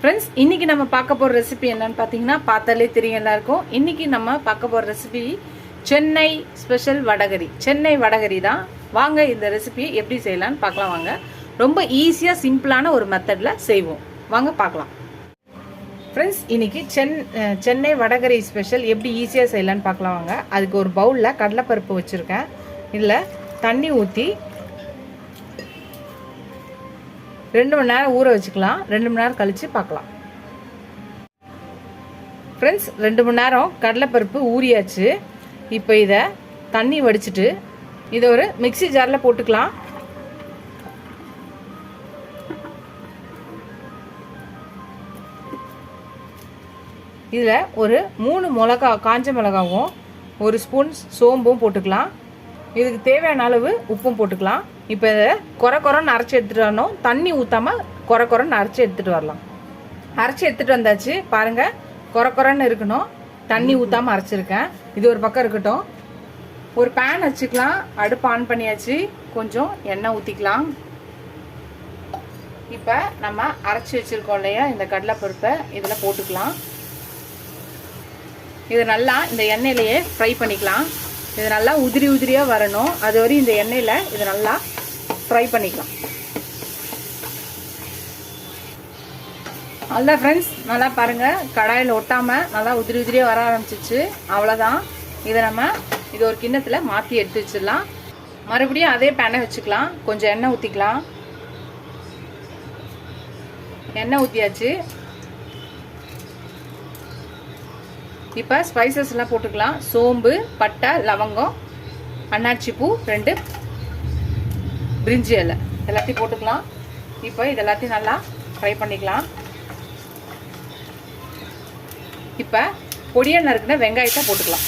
Friends, இன்றைக்கி நம்ம பார்க்க போகிற ரெசிபி என்னன்னு பார்த்தீங்கன்னா பார்த்தாலே தெரியும் எல்லாருக்கும். இன்றைக்கி நம்ம பார்க்க போகிற ரெசிபி சென்னை ஸ்பெஷல் வடகரி. சென்னை வடகரி தான். வாங்க இந்த ரெசிபியை எப்படி செய்யலான்னு பார்க்கலாம் வாங்க. ரொம்ப ஈஸியாக சிம்பிளான ஒரு மெத்தடில் செய்வோம். வாங்க பார்க்கலாம். ஃப்ரெண்ட்ஸ், இன்றைக்கி சென்னை வடகரி ஸ்பெஷல் எப்படி ஈஸியாக செய்யலான்னு பார்க்கலாம் வாங்க. அதுக்கு ஒரு பவுலில் கடலைப்பருப்பு வச்சுருக்கேன். இதில் தண்ணி ஊற்றி 2 மணி நேரம் ஊற வச்சுக்கலாம். 2 மணி நேரம் கழித்து பார்க்கலாம். ஃப்ரெண்ட்ஸ், 2 மணி நேரம் கடலைப்பருப்பு ஊறியாச்சு. இப்போ இதை தண்ணி வடிச்சிட்டு இதை ஒரு மிக்ஸி ஜாரில் போட்டுக்கலாம். இதில் ஒரு 3 மிளகா, காஞ்ச மிளகாவும் 1 ஸ்பூன் சோம்பும் போட்டுக்கலாம். இதுக்கு தேவையான அளவு உப்பும் போட்டுக்கலாம். இப்போ இதை குறைன்னு அரைச்சி எடுத்துகிட்டு வரணும். தண்ணி ஊற்றாமல் குறைன்னு அரைச்சி எடுத்துகிட்டு வரலாம். அரைச்சி எடுத்துகிட்டு வந்தாச்சு. பாருங்கள், குறைன்னு இருக்கணும். தண்ணி ஊற்றாமல் அரைச்சிருக்கேன். இது ஒரு பக்கம் இருக்கட்டும். ஒரு பேன் வச்சுக்கலாம். அடுப்பு ஆன் பண்ணியாச்சு. கொஞ்சம் எண்ணெய் ஊற்றிக்கலாம். இப்போ நம்ம அரைச்சி வச்சுருக்கோம் இல்லையா, இந்த கடலைப்பருப்பை இதில் போட்டுக்கலாம். இது நல்லா இந்த எண்ணெயிலேயே ஃப்ரை பண்ணிக்கலாம். இது நல்லா உதிரியாக வரணும். அது வரையும் இந்த எண்ணெயில் இது நல்லா ஃப்ரை பண்ணிக்கலாம். நல்லா ஃப்ரெண்ட்ஸ், நல்லா பாருங்கள், கடாயில் ஒட்டாமல் நல்லா உதிரியாக வர ஆரம்பிச்சிச்சு. அவ்வளோதான். இதை நம்ம இது ஒரு கிண்ணத்தில் மாற்றி எடுத்து வச்சிடலாம். மறுபடியும் அதே பேனை வச்சுக்கலாம். கொஞ்சம் எண்ணெய் ஊற்றிக்கலாம். எண்ணெய் ஊற்றியாச்சு. இப்போ ஸ்பைசஸ்லாம் போட்டுக்கலாம். சோம்பு, பட்டை, லவங்கம், அன்னாச்சி பூ, 2 பிரிஞ்சி இலை எல்லாத்தையும் போட்டுக்கலாம். இப்போ இது எல்லாத்தையும் நல்லா ஃப்ரை பண்ணிக்கலாம். இப்போ பொடியாக நறுக்குன வெங்காயத்தை போட்டுக்கலாம்.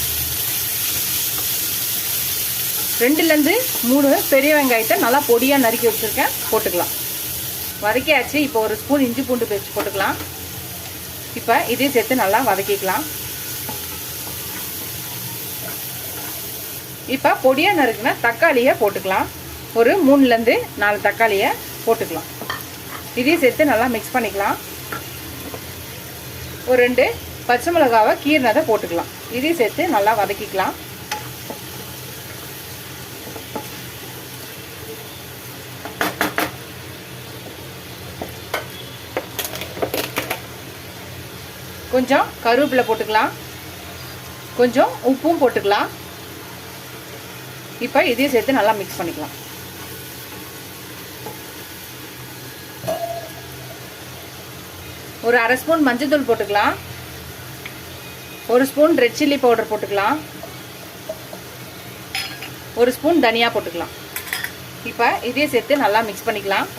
2லேருந்து 3 பெரிய வெங்காயத்தை நல்லா பொடியாக நறுக்கி வச்சுருக்கேன், போட்டுக்கலாம். வதக்கியாச்சு. இப்போ 1 ஸ்பூன் இஞ்சி பூண்டு பேஸ்ட் போட்டுக்கலாம். இப்போ இதையும் சேர்த்து நல்லா வதக்கிக்கலாம். இப்போ பொடியாக நறுக்குன தக்காளியை போட்டுக்கலாம். ஒரு 3லேருந்து 4 தக்காளியை போட்டுக்கலாம். இதையும் சேர்த்து நல்லா மிக்ஸ் பண்ணிக்கலாம். ஒரு 2 பச்சை மிளகாவை கீறினதை போட்டுக்கலாம். இதையும் சேர்த்து நல்லா வதக்கிக்கலாம். கொஞ்சம் கருவேப்பிலை போட்டுக்கலாம். கொஞ்சம் உப்பும் போட்டுக்கலாம். இப்போ இதையும் சேர்த்து நல்லா மிக்ஸ் பண்ணிக்கலாம். ஒரு 1/2 ஸ்பூன் மஞ்சள் தூள் போட்டுக்கலாம். 1 ஸ்பூன் ரெட் சில்லி பவுடர் போட்டுக்கலாம். 1 ஸ்பூன் தனியா போட்டுக்கலாம். இப்போ இதையும் சேர்த்து நல்லா மிக்ஸ் பண்ணிக்கலாம்.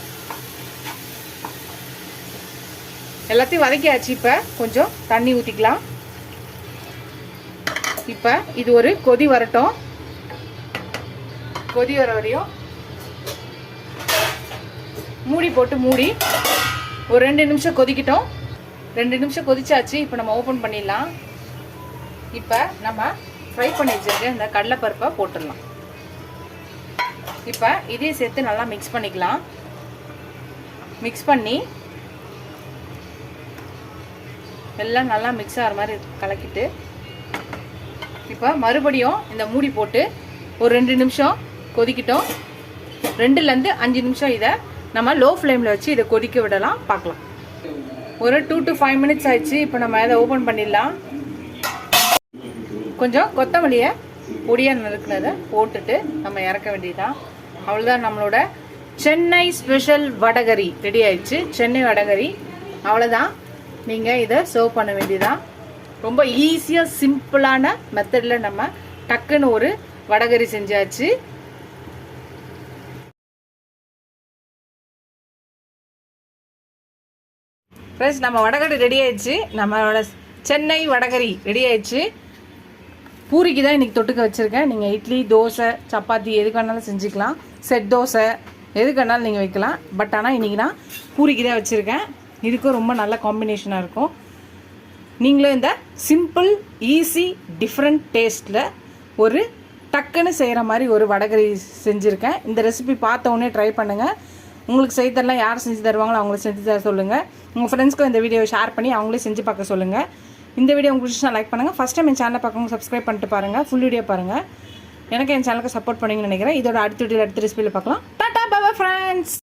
எல்லாத்தையும் வதக்கியாச்சு. இப்போ கொஞ்சம் தண்ணி ஊற்றிக்கலாம். இப்போ இது ஒரு கொதி வரட்டும். கொதி வர வரையும் மூடி போட்டு ஒரு 2 நிமிஷம் கொதிக்கிட்டோம். 2 நிமிஷம் கொதிச்சாச்சு. இப்போ நம்ம ஓப்பன் பண்ணிடலாம். இப்போ நம்ம ஃப்ரை பண்ணி வச்சுருக்க இந்த கடலைப்பருப்பை போட்டுடலாம். இப்போ இதையும் சேர்த்து நல்லா மிக்ஸ் பண்ணிக்கலாம். மிக்ஸ் பண்ணி எல்லாம் நல்லா மிக்ஸ் ஆகிற மாதிரி கலக்கிட்டு இப்போ மறுபடியும் இந்த மூடி போட்டு ஒரு 2 நிமிஷம் கொதிக்கிட்டோம். 2லேருந்து 5 நிமிஷம் இதை நம்ம லோ ஃப்ளேமில் வச்சு இதை கொதிக்க விடலாம். பார்க்கலாம். ஒரு 2 to 5 மினிட்ஸ் ஆயிடுச்சு. இப்போ நம்ம இதை ஓப்பன் பண்ணிடலாம். கொஞ்சம் கொத்தமல்லியை பொடியாக நறுக்குனதை போட்டுட்டு நம்ம இறக்க வேண்டியதுதான். அவ்வளோதான், நம்மளோட சென்னை ஸ்பெஷல் வடகரி ரெடி ஆயிடுச்சு. சென்னை வடகரி அவ்வளோதான். நீங்கள் இதை சர்வ் பண்ண வேண்டியதான். ரொம்ப ஈஸியாக சிம்பிளான மெத்தடில் நம்ம டக்குன்னு ஒரு வடகரி செஞ்சாச்சு. ஃப்ரெண்ட்ஸ், நம்ம வடகரி ரெடி ஆயிடுச்சு. நம்மளோட சென்னை வடகரி ரெடி ஆயிடுச்சு. பூரிக்கு தான் இன்றைக்கி தொட்டுக்க வச்சுருக்கேன். நீங்கள் இட்லி, தோசை, சப்பாத்தி எதுக்கு வேணாலும் செஞ்சுக்கலாம். செட் தோசை எதுக்கு வேணாலும் நீங்கள் வைக்கலாம். பட் ஆனால் இன்றைக்கி நான் பூரிக்கு தான் வச்சுருக்கேன். இதுக்கும் ரொம்ப நல்ல காம்பினேஷனாக இருக்கும். நீங்களும் இந்த சிம்பிள், ஈஸி, டிஃப்ரெண்ட் டேஸ்ட்டில் ஒரு டக்குன்னு செய்கிற மாதிரி ஒரு வடகரி செஞ்சுருக்கேன். இந்த ரெசிபி பார்த்த உடனே ட்ரை பண்ணுங்கள். உங்களுக்கு செய்து தரலாம், யார் செஞ்சு தருவாங்களோ அவங்களுக்கு செஞ்சு தர சொல்லுங்கள். உங்கள் ஃப்ரெண்ட்ஸ்க்கும் இந்த வீடியோ ஷேர் பண்ணி அவங்களே செஞ்சு பார்க்க சொல்லுங்கள். இந்த வீடியோ உங்களுக்கு லைக் பண்ணுங்கள். ஃபஸ்ட் டைம் என் சேனலை பார்க்கணும் சப்ஸ்கிரைப் பண்ணிட்டு பாருங்கள். ஃபுல் வீடியோ பாருங்கள். எனக்கு என் சேனலுக்கு சப்போர்ட் பண்ணுவீங்கன்னு நினைக்கிறேன். இதோட அடுத்த வீடியோவில் அடுத்த ரெசிபியில் பார்க்கலாம். Tata bye bye friends.